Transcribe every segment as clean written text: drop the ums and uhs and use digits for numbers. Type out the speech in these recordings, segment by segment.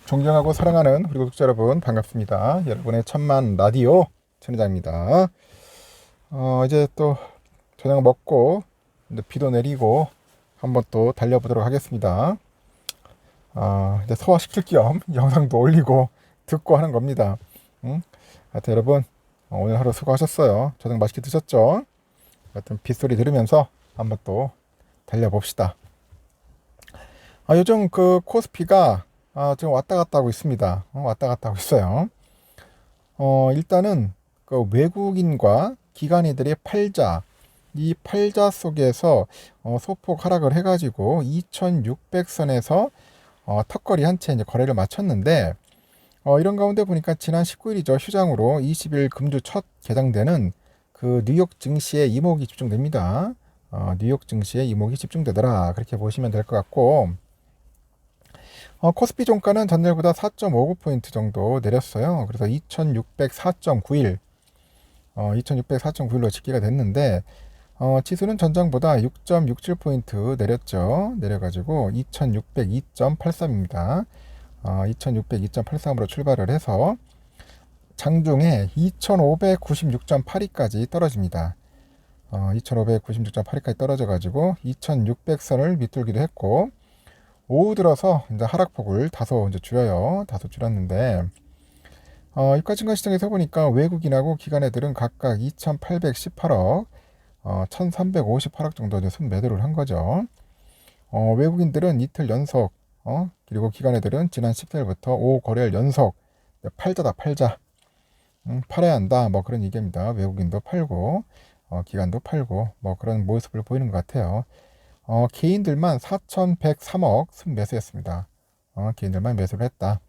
존경하고 사랑하는 우리 구독자 여러분 반갑습니다. 여러분의 천만 라디오 천회장입니다. 이제 또 저녁 먹고 이제 비도 내리고 한번 또 달려보도록 하겠습니다. 이제 소화시킬 겸 영상도 올리고 듣고 하는 겁니다. 하여튼 여러분 오늘 하루 수고하셨어요. 저녁 맛있게 드셨죠? 하여튼 빗소리 들으면서 한번 또 달려봅시다. 요즘 그 코스피가 지금 왔다 갔다 하고 있습니다. 왔다 갔다 하고 있어요. 일단은 그 외국인과 기관이들의 팔자, 이 팔자 속에서 소폭 하락을 해가지고 2600선에서 턱걸이 한 채 이제 거래를 마쳤는데, 이런 가운데 보니까 지난 19일이죠. 휴장으로 20일 금주 첫 개장되는 그 뉴욕 증시에 이목이 집중됩니다. 뉴욕 증시에 이목이 집중되더라. 그렇게 보시면 될 것 같고, 코스피 종가는 전날보다 4.59포인트 정도 내렸어요. 그래서 2604.91, 2604.91로 집계가 됐는데, 지수는 전장보다 6.67포인트 내렸죠. 내려가지고 2602.83입니다. 2602.83으로 출발을 해서 장중에 2596.82까지 떨어집니다. 2596.82까지 떨어져가지고 2600선을 밑돌기도 했고, 오후 들어서 이제 하락폭을 다소 이제 줄여요. 다소 줄였는데, 유가증권 시장에서 보니까 외국인하고 기관애들은 각각 2,818억, 1,358억 정도 이제 순매도를 한 거죠. 외국인들은 이틀 연속, 그리고 기관애들은 지난 14일부터 5거래일 연속 팔자다 팔자. 팔아야 한다. 뭐 그런 얘기입니다. 외국인도 팔고, 기관도 팔고, 뭐 그런 모습을 보이는 것 같아요. 개인들만 4,103억 순매수했습니다. 개인들만 매수를 했다.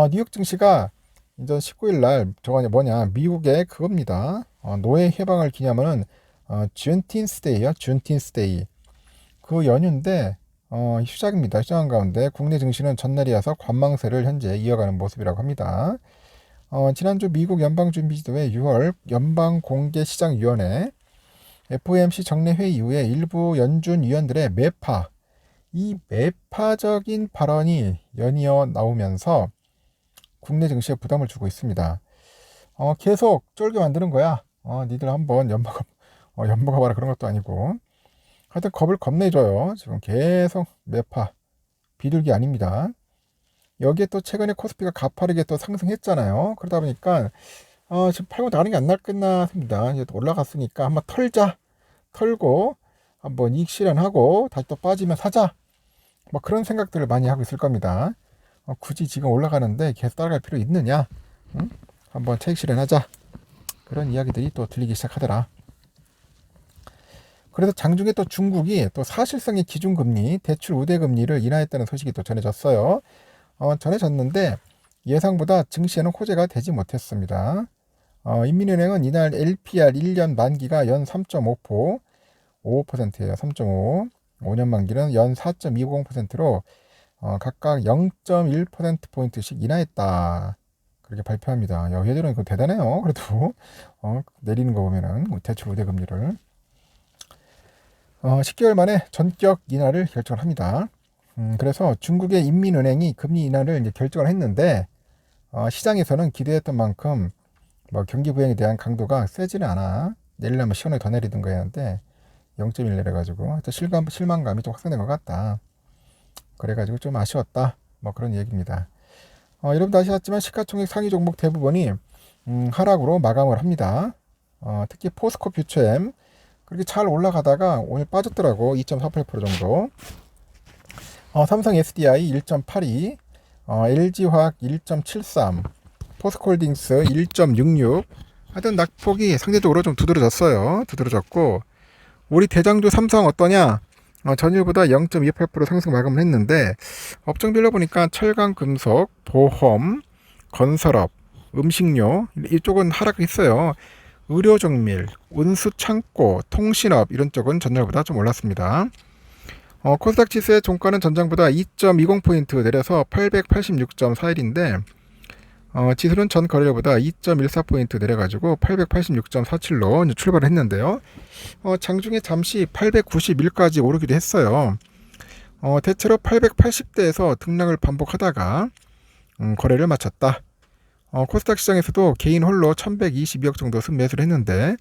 뉴욕 증시가 이제 19일 날 저거 뭐냐, 미국의 그겁니다. 노예 해방을 기념하는 준틴스데이요. 준틴스데이. 그 연휴인데 휴장입니다. 휴장한 가운데 국내 증시는 전날에 이어서 관망세를 현재 이어가는 모습이라고 합니다. 지난주 미국 연방준비제도의 6월 연방공개시장위원회 FOMC 정례회의 이후에 일부 연준 위원들의 이 매파적인 발언이 연이어 나오면서 국내 증시에 부담을 주고 있습니다. 계속 쫄게 만드는 거야. 니들 한번 엿먹어 봐라 그런 것도 아니고. 하여튼 겁을 겁내줘요. 지금 계속 매파 비둘기 아닙니다. 여기에 또 최근에 코스피가 가파르게 또 상승했잖아요. 그러다 보니까 지금 팔고 나가는 게 안 끝났습니다. 이제 또 올라갔으니까 한번 털고 한번 이익 실현하고 다시 또 빠지면 사자. 뭐 그런 생각들을 많이 하고 있을 겁니다. 굳이 지금 올라가는데 계속 따라갈 필요 있느냐? 한번 차익 실현하자. 그런 이야기들이 또 들리기 시작하더라. 그래서 장중에 또 중국이 또 사실상의 기준금리, 대출 우대금리를 인하했다는 소식이 또 전해졌어요. 전해졌는데 예상보다 증시에는 호재가 되지 못했습니다. 인민은행은 이날 LPR 1년 만기가 연 3.5%, 5%예요. 3.5. 5년 만기는 연 4.20%로 각각 0.1%포인트씩 인하했다. 그렇게 발표합니다. 얘들은 이거 대단해요. 그래도 내리는 거 보면은 대출 우대금리를 10개월 만에 전격 인하를 결정을 합니다. 그래서 중국의 인민은행이 금리 인하를 이제 결정을 했는데 시장에서는 기대했던 만큼 뭐 경기 부양에 대한 강도가 세지는 않아. 내리려면 시원하게 더 내리던 거야 하는데 0.1 내려가지고 실망감이 좀 확산된 것 같다. 그래가지고 좀 아쉬웠다. 뭐 그런 얘기입니다. 여러분도 아시겠지만 시가총액 상위 종목 대부분이 하락으로 마감을 합니다. 특히 포스코 퓨처엠 그렇게 잘 올라가다가 오늘 빠졌더라고. 2.48% 정도. 삼성 SDI 1.82, LG화학 1.73, 포스코홀딩스 1.66. 하여튼 낙폭이 상대적으로 좀 두드러졌고, 우리 대장주 삼성 어떠냐? 전일보다 0.28% 상승 마감을 했는데, 업종별로 보니까 철강, 금속, 보험, 건설업, 음식료 이쪽은 하락했어요. 의료정밀, 운수창고, 통신업 이런 쪽은 전날보다 좀 올랐습니다. 코스닥 지수의 종가는 전장보다 2.20포인트 내려서 886.41인데 지수는 전 거래일보다 2.14포인트 내려가지고 886.47로 출발을 했는데요. 장중에 잠시 891까지 오르기도 했어요. 대체로 880대에서 등락을 반복하다가 거래를 마쳤다. 코스닥 시장에서도 개인 홀로 1122억 정도 순매수를 했는데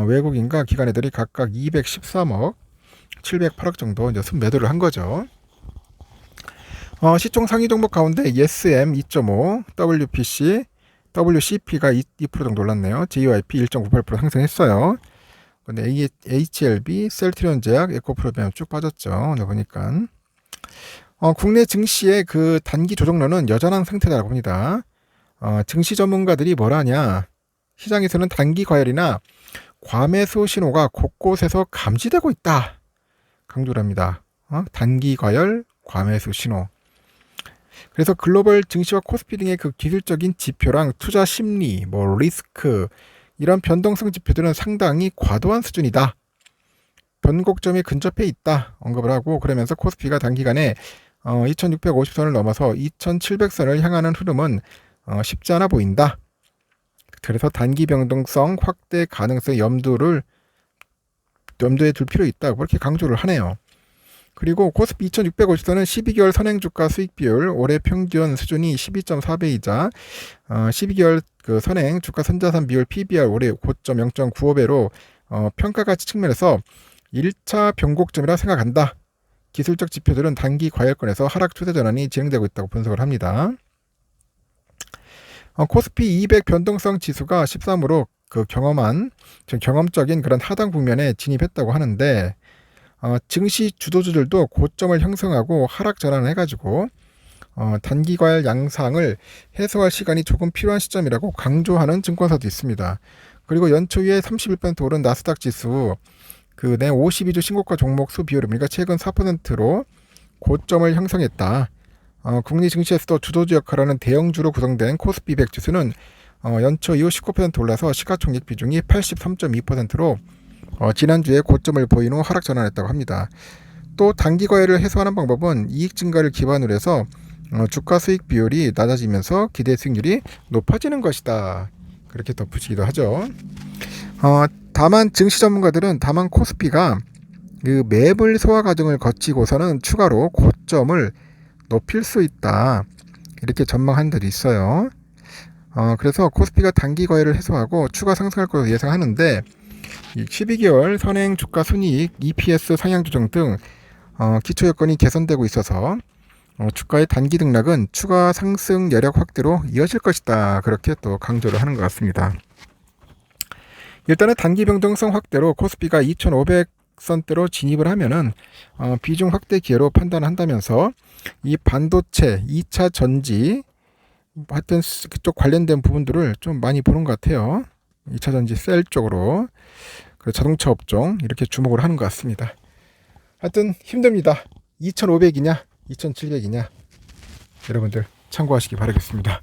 외국인과 기관애들이 각각 213억, 708억 정도 이제 순매도를 한 거죠. 시총 상위 종목 가운데 ESM 2.5, WPC, WCP가 2% 정도 올랐네요. JYP 1.98% 상승했어요. 근데 HLB, 셀트리온 제약, 에코프로비움 쭉 빠졌죠. 네, 보니까 국내 증시의 그 단기 조정론은 여전한 상태라고 봅니다. 증시 전문가들이 뭐라냐? 시장에서는 단기 과열이나 과매수 신호가 곳곳에서 감지되고 있다. 강조를 합니다. 단기 과열, 과매수 신호. 그래서 글로벌 증시와 코스피 등의 그 기술적인 지표랑 투자 심리, 리스크 이런 변동성 지표들은 상당히 과도한 수준이다. 변곡점이 근접해 있다. 언급을 하고 그러면서 코스피가 단기간에 2650선을 넘어서 2700선을 향하는 흐름은 쉽지 않아 보인다. 그래서 단기 변동성 확대 가능성의 염두에 둘 필요 있다. 그렇게 강조를 하네요. 그리고 코스피 2650선은 12개월 선행주가 수익 비율 올해 평균 수준이 12.4배이자 12개월 그 선행 주가 선자산 비율 PBR 올해 고점 0.95배로 평가가치 측면에서 1차 변곡점이라 생각한다. 기술적 지표들은 단기 과열권에서 하락 추세 전환이 진행되고 있다고 분석을 합니다. 코스피 200 변동성 지수가 13으로 그 경험적인 그런 하단 국면에 진입했다고 하는데 증시 주도주들도 고점을 형성하고 하락 전환을 해가지고 단기 과열 양상을 해소할 시간이 조금 필요한 시점이라고 강조하는 증권사도 있습니다. 그리고 연초에 31% 오른 나스닥 지수 내 52주 신고가 종목 수 비율을 보니까 최근 4%로 고점을 형성했다. 국내 증시에서도 주도주 역할하는 대형주로 구성된 코스피 100 지수는 연초 이후 19% 올라서 시가총액 비중이 83.2%로 지난주에 고점을 보인 후 하락 전환했다고 합니다. 또 단기 과열을 해소하는 방법은 이익 증가를 기반으로 해서 주가 수익 비율이 낮아지면서 기대 수익률이 높아지는 것이다. 그렇게 덧붙이기도 하죠. 다만 증시 전문가들은 코스피가 그 매물 소화 과정을 거치고서는 추가로 고점을 높일 수 있다. 이렇게 전망한 들이 있어요. 그래서 코스피가 단기 과열을 해소하고 추가 상승할 것으로 예상하는데 12개월 선행 주가 순이익, EPS 상향 조정 등 기초 여건이 개선되고 있어서 주가의 단기 등락은 추가 상승 여력 확대로 이어질 것이다. 그렇게 또 강조를 하는 것 같습니다. 일단은 단기 변동성 확대로 코스피가 2500선대로 진입을 하면은 비중 확대 기회로 판단한다면서 이 반도체, 2차 전지 하여튼 그쪽 관련된 부분들을 좀 많이 보는 것 같아요. 2차 전지 셀 쪽으로 자동차 업종 이렇게 주목을 하는 것 같습니다. 하여튼 힘듭니다. 2500이냐 2700이냐 여러분들 참고하시기 바라겠습니다.